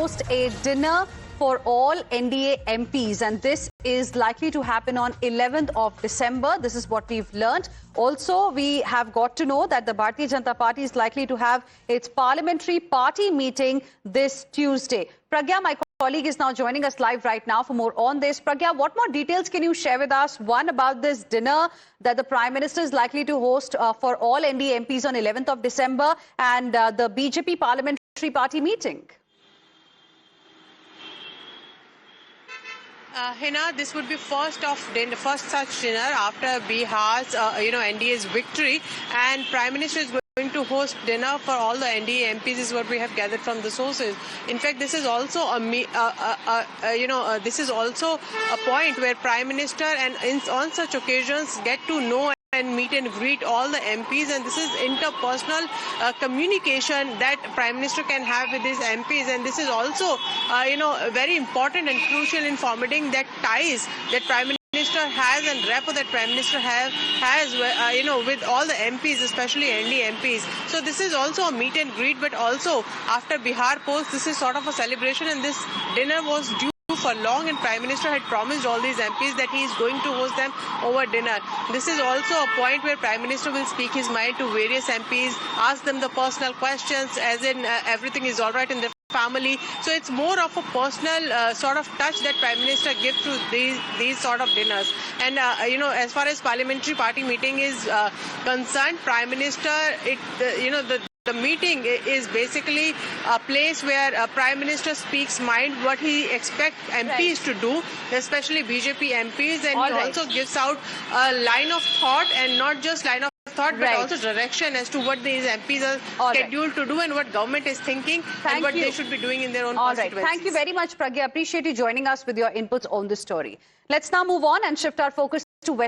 host a dinner for all NDA MPs, and this is likely to happen on 11th of December. This is what we've learnt. Also, we have got to know that the Bharatiya Janata Party is likely to have its parliamentary party meeting this Tuesday. Pragya, my colleague, is now joining us live right now for more on this. Pragya, what more details can you share with us? One, about this dinner that the Prime Minister is likely to host for all NDA MPs on 11th of December, and the BJP parliamentary party meeting. Hina, this would be first such dinner after Bihar's, NDA's victory, and Prime Minister is going to host dinner for all the NDA MPs, is what we have gathered from the sources. In fact, this is also this is also a point where Prime Minister and on such occasions get to know and meet and greet all the MPs, and this is interpersonal communication that Prime Minister can have with his MPs, and this is also very important and crucial in formating that ties that Prime Minister has and rapport that Prime Minister has with all the MPs, especially ND MPs. So this is also a meet and greet, but also after Bihar post, this is sort of a celebration, and this dinner was due for long, and Prime Minister had promised all these MPs that he is going to host them over dinner. This is also a point where Prime Minister will speak his mind to various MPs, ask them the personal questions, as in everything is all right in the family. So it's more of a personal sort of touch that Prime Minister gives to these sort of dinners. And as far as parliamentary party meeting is concerned, Prime Minister, the meeting is basically a place where Prime Minister speaks mind, what he expects MPs to do, especially BJP MPs, and he also gives out a line of thought, and not just line of thought, but also direction as to what these MPs are scheduled to do and what government is thinking and what they should be doing in their own constituencies. Thank you very much, Pragya. Appreciate you joining us with your inputs on this story. Let's now move on and shift our focus to West